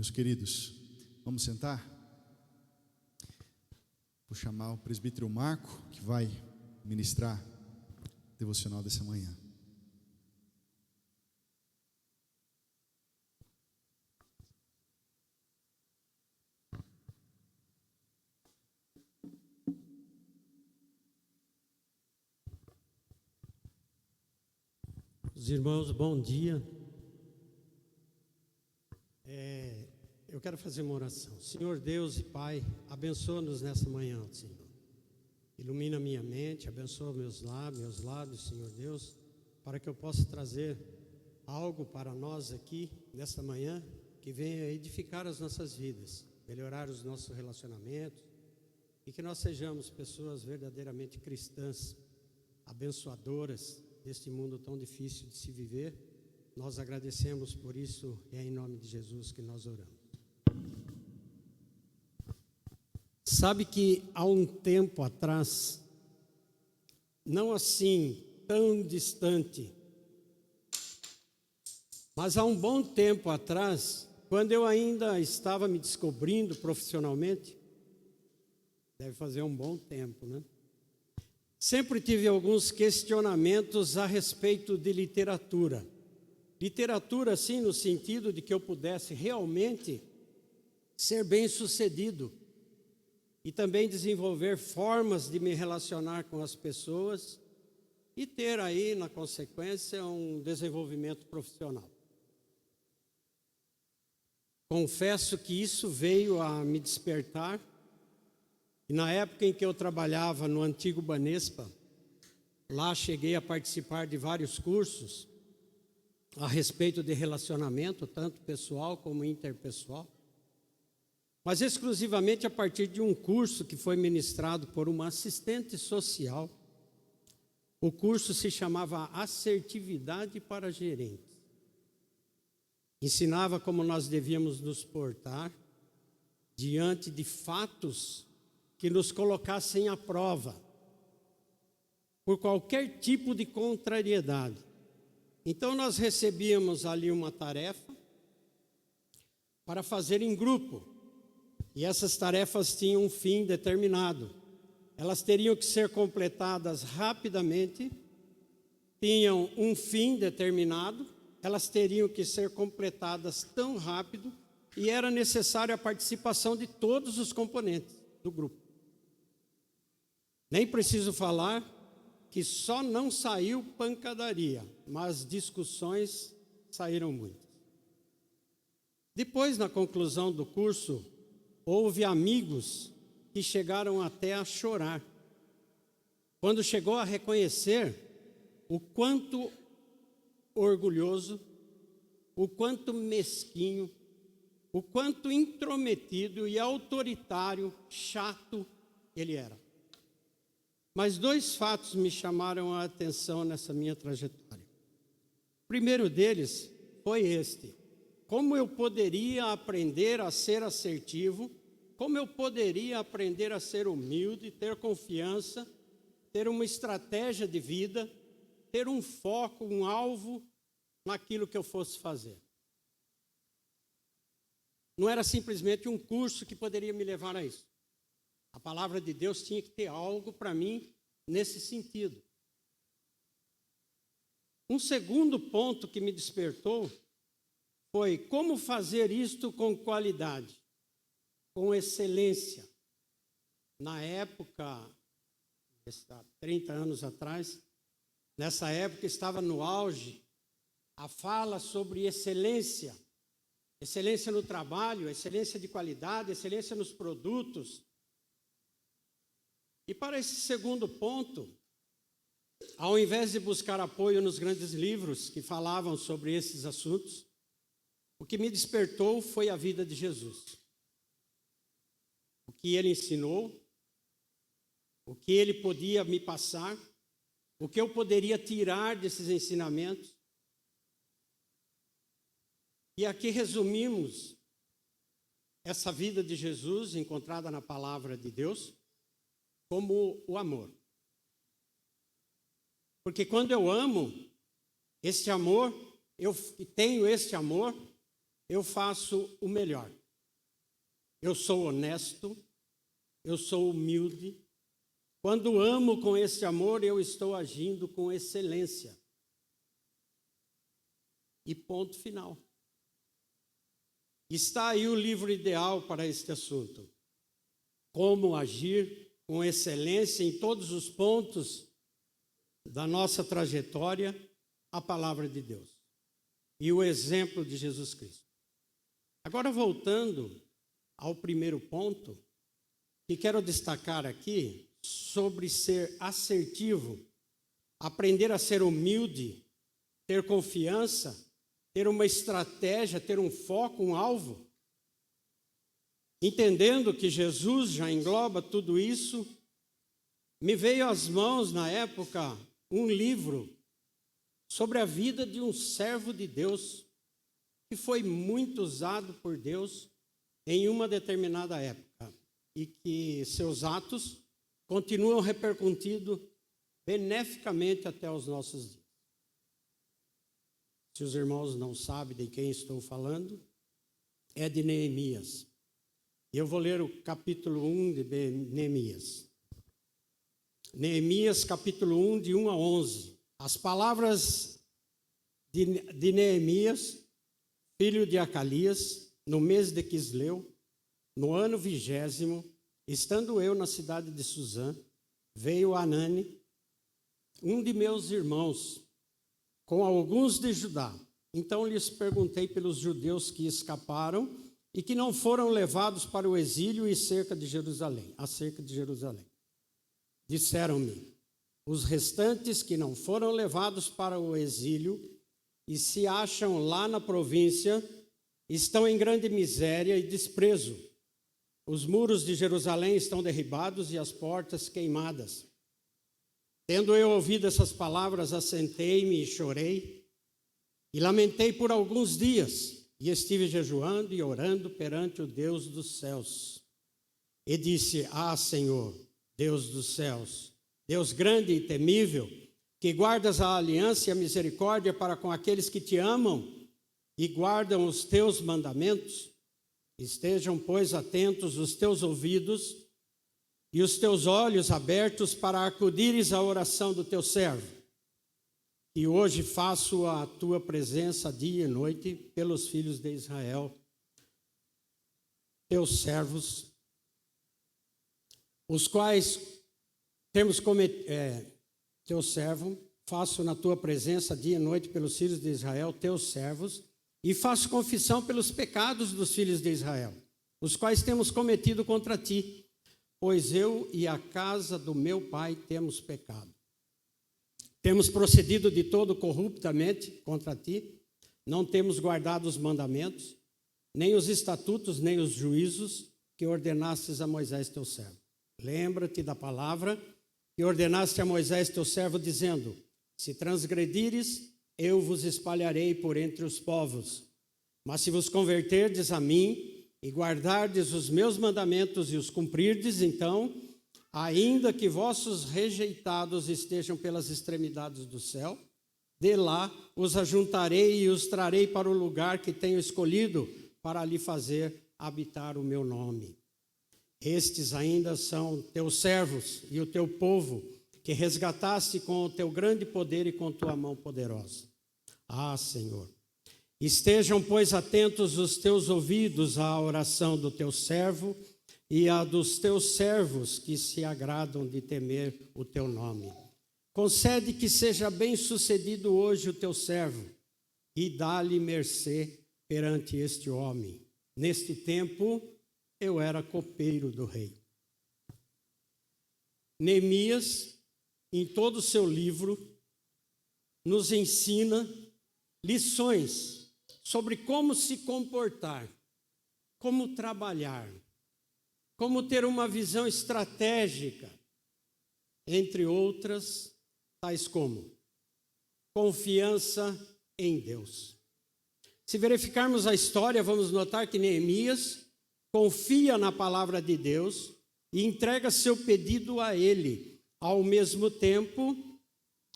meus queridos, vamos sentar? Vou chamar o presbítero Marco, que vai ministrar o devocional dessa manhã. Os irmãos, bom dia. Eu quero fazer uma oração. Senhor Deus e Pai, abençoa-nos nessa manhã, Senhor. Ilumina minha mente, abençoa meus lábios, Senhor Deus, para que eu possa trazer algo para nós aqui nesta manhã que venha edificar as nossas vidas, melhorar os nossos relacionamentos e que nós sejamos pessoas verdadeiramente cristãs, abençoadoras deste mundo tão difícil de se viver. Nós agradecemos por isso e é em nome de Jesus que nós oramos. Sabe que há um tempo atrás, não assim tão distante, mas há um bom tempo atrás, quando eu ainda estava me descobrindo profissionalmente, deve fazer um bom tempo, né? Sempre tive alguns questionamentos a respeito de literatura. Literatura, assim, no sentido de que eu pudesse realmente ser bem-sucedido e também desenvolver formas de me relacionar com as pessoas e ter aí, na consequência, um desenvolvimento profissional. Confesso que isso veio a me despertar. E na época em que eu trabalhava no antigo Banespa, lá cheguei a participar de vários cursos a respeito de relacionamento, tanto pessoal como interpessoal, mas exclusivamente a partir de um curso que foi ministrado por uma assistente social. O curso se chamava Assertividade para Gerentes. Ensinava como nós devíamos nos portar diante de fatos que nos colocassem à prova por qualquer tipo de contrariedade. Então nós recebíamos ali uma tarefa para fazer em grupo, e essas tarefas tinham um fim determinado. Elas teriam que ser completadas rapidamente, tinham um fim determinado, elas teriam que ser completadas tão rápido, e era necessária a participação de todos os componentes do grupo. Nem preciso falar que só não saiu pancadaria, mas discussões saíram muitas. Depois, na conclusão do curso, houve amigos que chegaram até a chorar, quando chegou a reconhecer o quanto orgulhoso, o quanto mesquinho, o quanto intrometido e autoritário, chato ele era. Mas dois fatos me chamaram a atenção nessa minha trajetória. O primeiro deles foi este: como eu poderia aprender a ser assertivo, como eu poderia aprender a ser humilde, ter confiança, ter uma estratégia de vida, ter um foco, um alvo naquilo que eu fosse fazer. Não era simplesmente um curso que poderia me levar a isso. A palavra de Deus tinha que ter algo para mim nesse sentido. Um segundo ponto que me despertou foi como fazer isto com qualidade, com excelência. Na época, há 30 anos atrás, nessa época estava no auge a fala sobre excelência. Excelência no trabalho, excelência de qualidade, excelência nos produtos. E para esse segundo ponto, ao invés de buscar apoio nos grandes livros que falavam sobre esses assuntos, o que me despertou foi a vida de Jesus. O que ele ensinou, o que ele podia me passar, o que eu poderia tirar desses ensinamentos. E aqui resumimos essa vida de Jesus, encontrada na palavra de Deus, como o amor. Porque quando eu amo, este amor, eu tenho este amor, eu faço o melhor. Eu sou honesto, eu sou humilde. Quando amo com esse amor, eu estou agindo com excelência. E ponto final. Está aí o livro ideal para este assunto. Como agir com excelência em todos os pontos da nossa trajetória, a palavra de Deus. E o exemplo de Jesus Cristo. Agora, voltando ao primeiro ponto, que quero destacar aqui, sobre ser assertivo, aprender a ser humilde, ter confiança, ter uma estratégia, ter um foco, um alvo. Entendendo que Jesus já engloba tudo isso, me veio às mãos, na época, um livro sobre a vida de um servo de Deus, que foi muito usado por Deus em uma determinada época, e que seus atos continuam repercutindo beneficamente até os nossos dias. Se os irmãos não sabem de quem estou falando, é de Neemias. Eu vou ler o capítulo 1 de Neemias. Neemias, capítulo 1, de 1 a 11. As palavras de Neemias, filho de Acalias, no mês de Quisleu, no ano 20º, estando eu na cidade de Suzã, veio Anani, um de meus irmãos, com alguns de Judá. Então lhes perguntei pelos judeus que escaparam e que não foram levados para o exílio e acerca de Jerusalém. Disseram-me, os restantes que não foram levados para o exílio e se acham lá na província, estão em grande miséria e desprezo. Os muros de Jerusalém estão derribados e as portas queimadas. Tendo eu ouvido essas palavras, assentei-me e chorei, e lamentei por alguns dias, e estive jejuando e orando perante o Deus dos céus. E disse, Senhor, Deus dos céus, Deus grande e temível, que guardas a aliança e a misericórdia para com aqueles que te amam e guardam os teus mandamentos, estejam, pois, atentos os teus ouvidos e os teus olhos abertos para acudires à oração do teu servo. E hoje faço a tua presença dia e noite pelos filhos de Israel, teus servos, os quais temos teu servo, faço na tua presença dia e noite pelos filhos de Israel, teus servos, e faço confissão pelos pecados dos filhos de Israel, os quais temos cometido contra ti, pois eu e a casa do meu pai temos pecado. Temos procedido de todo corruptamente contra ti, não temos guardado os mandamentos, nem os estatutos, nem os juízos que ordenastes a Moisés teu servo. Lembra-te da palavra que ordenaste a Moisés teu servo, dizendo, se transgredires, eu vos espalharei por entre os povos. Mas se vos converterdes a mim e guardardes os meus mandamentos e os cumprirdes, então, ainda que vossos rejeitados estejam pelas extremidades do céu, de lá os ajuntarei e os trarei para o lugar que tenho escolhido para ali fazer habitar o meu nome. Estes ainda são teus servos e o teu povo, que resgataste com o teu grande poder e com tua mão poderosa. Senhor, estejam, pois, atentos os teus ouvidos à oração do teu servo e à dos teus servos que se agradam de temer o teu nome. Concede que seja bem sucedido hoje o teu servo e dá-lhe mercê perante este homem. Neste tempo, eu era copeiro do rei. Neemias, em todo o seu livro, nos ensina lições sobre como se comportar, como trabalhar, como ter uma visão estratégica, entre outras, tais como confiança em Deus. Se verificarmos a história, vamos notar que Neemias confia na palavra de Deus e entrega seu pedido a ele, ao mesmo tempo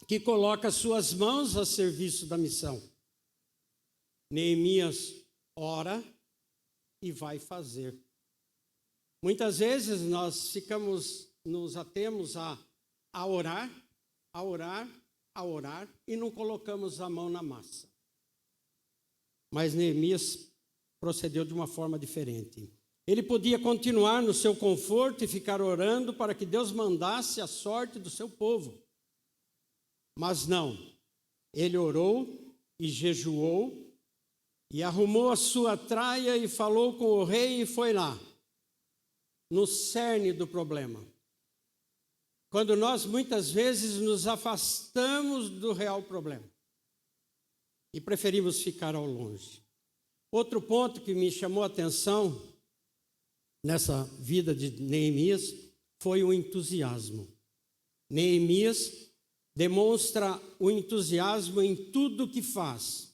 que coloca suas mãos a serviço da missão. Neemias ora e vai fazer. Muitas vezes nós nos atemos a orar, a orar, a orar e não colocamos a mão na massa. Mas Neemias procedeu de uma forma diferente. Ele podia continuar no seu conforto e ficar orando para que Deus mandasse a sorte do seu povo. Mas não, ele orou e jejuou e arrumou a sua traia e falou com o rei e foi lá, no cerne do problema. Quando nós muitas vezes nos afastamos do real problema e preferimos ficar ao longe. Outro ponto que me chamou a atenção nessa vida de Neemias foi o entusiasmo. Neemias demonstra o entusiasmo em tudo que faz.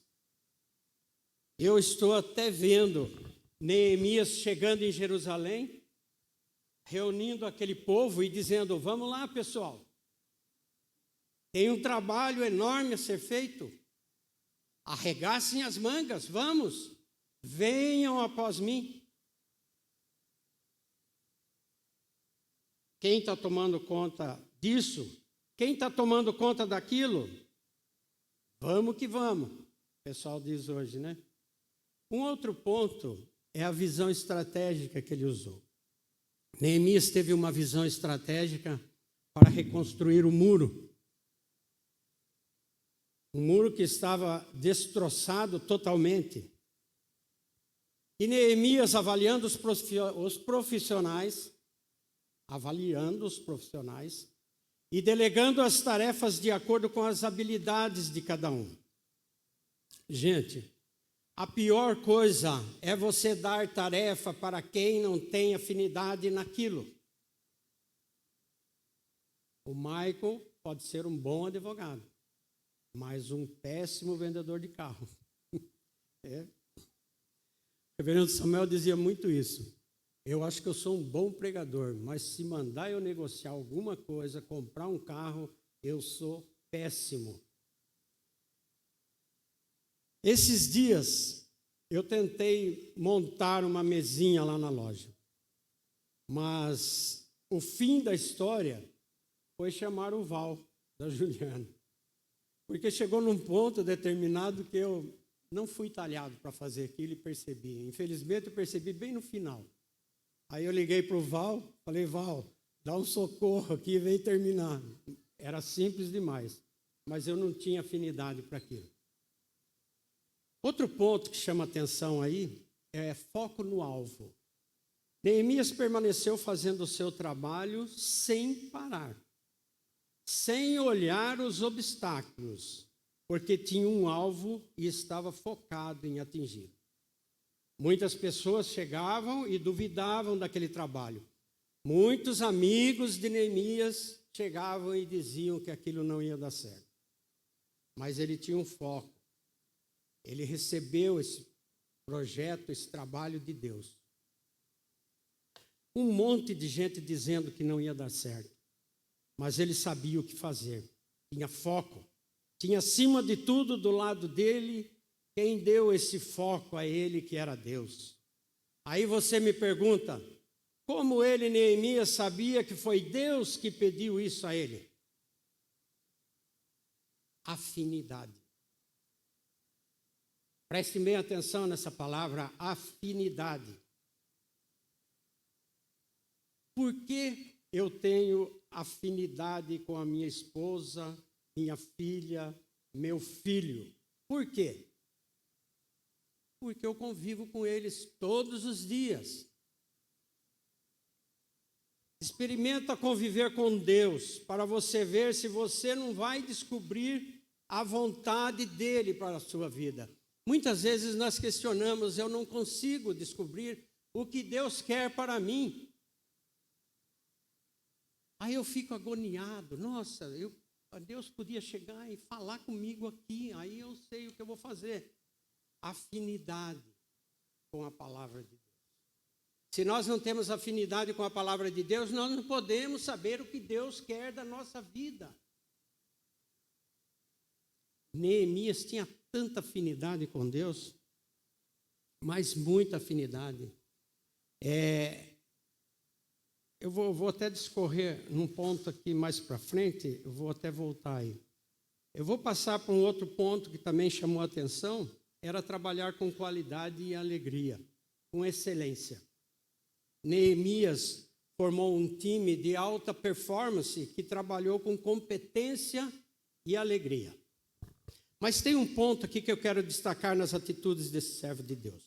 Eu estou até vendo Neemias chegando em Jerusalém, reunindo aquele povo e dizendo: vamos lá, pessoal, tem um trabalho enorme a ser feito, arregassem as mangas, vamos, venham após mim. Quem está tomando conta disso? Quem está tomando conta daquilo? Vamos que vamos, o pessoal diz hoje, né? Um outro ponto é a visão estratégica que ele usou. Neemias teve uma visão estratégica para reconstruir o muro. Um muro que estava destroçado totalmente. E Neemias, avaliando os profissionais e delegando as tarefas de acordo com as habilidades de cada um. Gente, a pior coisa é você dar tarefa para quem não tem afinidade naquilo. O Michael pode ser um bom advogado, mas um péssimo vendedor de carro. O reverendo Samuel dizia muito isso. Eu acho que eu sou um bom pregador, mas se mandar eu negociar alguma coisa, comprar um carro, eu sou péssimo. Esses dias, eu tentei montar uma mesinha lá na loja, mas o fim da história foi chamar o Val, da Juliana, porque chegou num ponto determinado que eu não fui talhado para fazer aquilo e percebi. Infelizmente, eu percebi bem no final. Aí eu liguei para o Val, falei: Val, dá um socorro aqui e vem terminar. Era simples demais, mas eu não tinha afinidade para aquilo. Outro ponto que chama atenção aí é foco no alvo. Neemias permaneceu fazendo o seu trabalho sem parar, sem olhar os obstáculos, porque tinha um alvo e estava focado em atingir. Muitas pessoas chegavam e duvidavam daquele trabalho. Muitos amigos de Neemias chegavam e diziam que aquilo não ia dar certo. Mas ele tinha um foco. Ele recebeu esse projeto, esse trabalho de Deus. Um monte de gente dizendo que não ia dar certo. Mas ele sabia o que fazer. Tinha foco. Tinha, acima de tudo, do lado dele, quem deu esse foco a ele, que era Deus. Aí você me pergunta, como ele, Neemias, sabia que foi Deus que pediu isso a ele? Afinidade. Preste bem atenção nessa palavra, afinidade. Por que eu tenho afinidade com a minha esposa, minha filha, meu filho? Por quê? Porque eu convivo com eles todos os dias. Experimenta conviver com Deus para você ver se você não vai descobrir a vontade dele para a sua vida. Muitas vezes nós questionamos: eu não consigo descobrir o que Deus quer para mim. Aí eu fico agoniado. Nossa, Deus podia chegar e falar comigo aqui, aí eu sei o que eu vou fazer. Afinidade com a palavra de Deus. Se nós não temos afinidade com a palavra de Deus, nós não podemos saber o que Deus quer da nossa vida. Neemias tinha tanta afinidade com Deus mas muita afinidade. Eu vou até discorrer num ponto aqui mais para frente, eu vou até voltar aí. Eu vou passar para um outro ponto que também chamou a atenção, era trabalhar com qualidade e alegria, com excelência. Neemias formou um time de alta performance que trabalhou com competência e alegria. Mas tem um ponto aqui que eu quero destacar nas atitudes desse servo de Deus.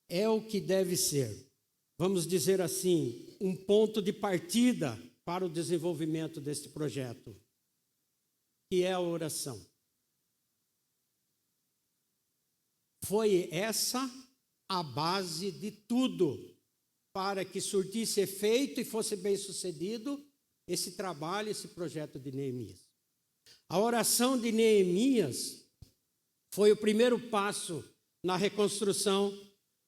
É o que deve ser, vamos dizer assim, um ponto de partida para o desenvolvimento deste projeto, que é a oração. Foi essa a base de tudo para que surtisse efeito e fosse bem sucedido esse trabalho, esse projeto de Neemias. A oração de Neemias foi o primeiro passo na reconstrução,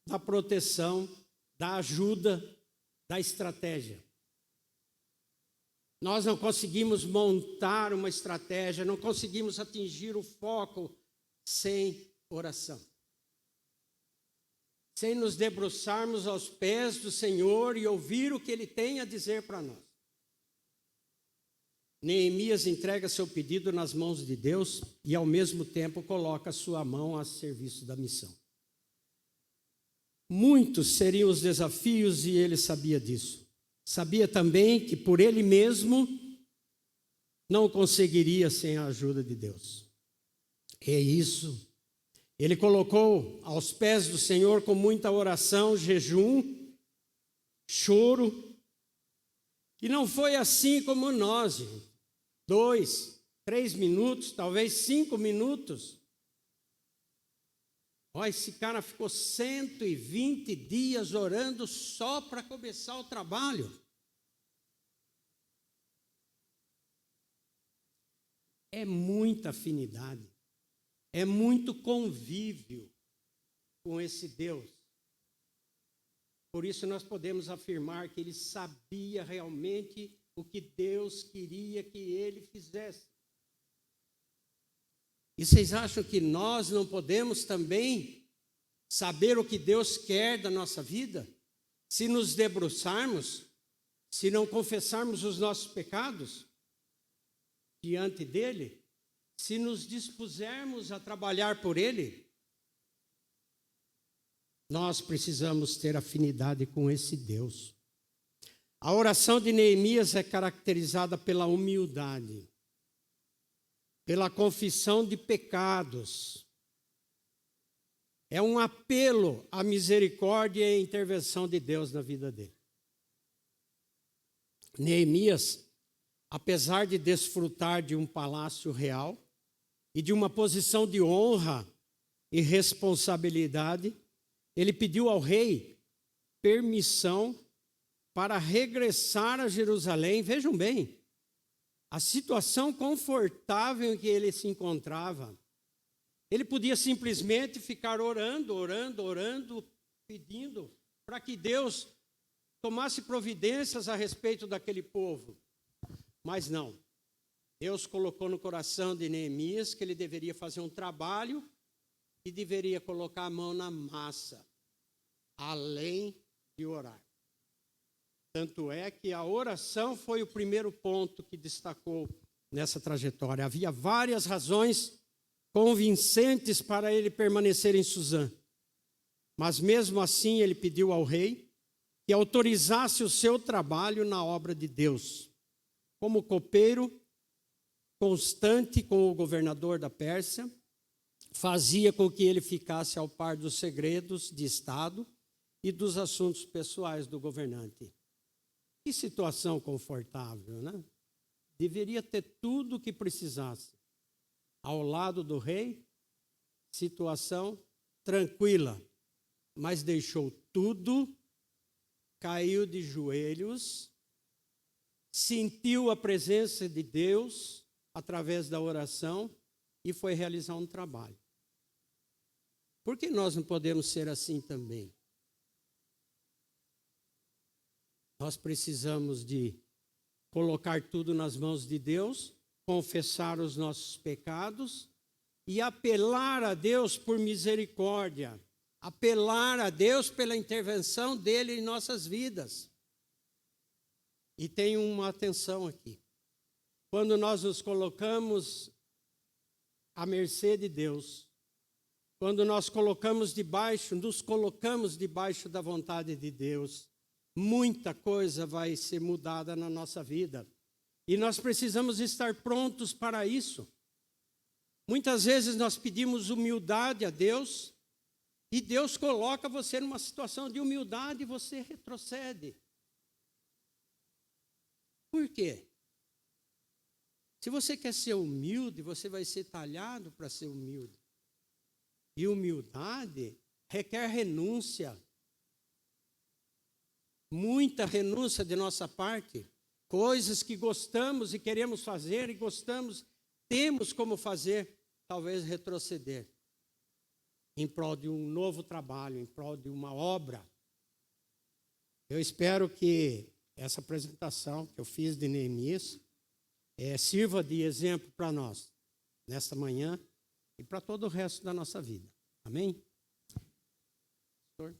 da proteção, da ajuda, da estratégia. Nós não conseguimos montar uma estratégia, não conseguimos atingir o foco sem oração. Sem nos debruçarmos aos pés do Senhor e ouvir o que Ele tem a dizer para nós. Neemias entrega seu pedido nas mãos de Deus e, ao mesmo tempo, coloca sua mão a serviço da missão. Muitos seriam os desafios e ele sabia disso. Sabia também que por ele mesmo não conseguiria sem a ajuda de Deus. É isso. Ele colocou aos pés do Senhor com muita oração, jejum, choro. E não foi assim como nós, 2, 3 minutos, talvez 5 minutos. Olha, esse cara ficou 120 dias orando só para começar o trabalho. É muita afinidade, é muito convívio com esse Deus. Por isso nós podemos afirmar que ele sabia realmente o que Deus queria que ele fizesse. E vocês acham que nós não podemos também saber o que Deus quer da nossa vida? Se nos debruçarmos, se não confessarmos os nossos pecados diante dele, se nos dispusermos a trabalhar por ele, nós precisamos ter afinidade com esse Deus. A oração de Neemias é caracterizada pela humildade, pela confissão de pecados. É um apelo à misericórdia e à intervenção de Deus na vida dele. Neemias, apesar de desfrutar de um palácio real e de uma posição de honra e responsabilidade, ele pediu ao rei permissão para regressar a Jerusalém. Vejam bem, a situação confortável em que ele se encontrava. Ele podia simplesmente ficar orando, pedindo para que Deus tomasse providências a respeito daquele povo. Mas não. Deus colocou no coração de Neemias que ele deveria fazer um trabalho e deveria colocar a mão na massa, além de orar. Tanto é que a oração foi o primeiro ponto que destacou nessa trajetória. Havia várias razões convincentes para ele permanecer em Suzã. Mas mesmo assim ele pediu ao rei que autorizasse o seu trabalho na obra de Deus. Como copeiro constante com o governador da Pérsia, fazia com que ele ficasse ao par dos segredos de Estado e dos assuntos pessoais do governante. Que situação confortável, né? Deveria ter tudo o que precisasse. Ao lado do rei, situação tranquila, mas deixou tudo, caiu de joelhos, sentiu a presença de Deus através da oração e foi realizar um trabalho. Por que nós não podemos ser assim também? Nós precisamos de colocar tudo nas mãos de Deus, confessar os nossos pecados e apelar a Deus por misericórdia, apelar a Deus pela intervenção dele em nossas vidas. E tem uma atenção aqui. Quando nós nos colocamos à mercê de Deus, quando nós nos colocamos debaixo da vontade de Deus, muita coisa vai ser mudada na nossa vida. E nós precisamos estar prontos para isso. Muitas vezes nós pedimos humildade a Deus, e Deus coloca você numa situação de humildade e você retrocede. Por quê? Se você quer ser humilde, você vai ser talhado para ser humilde. E humildade requer renúncia. Muita renúncia de nossa parte. Coisas que gostamos e queremos fazer e temos como fazer, talvez retroceder. Em prol de um novo trabalho, em prol de uma obra. Eu espero que essa apresentação que eu fiz de Neemias sirva de exemplo para nós, nesta manhã e para todo o resto da nossa vida. Amém? Pastor?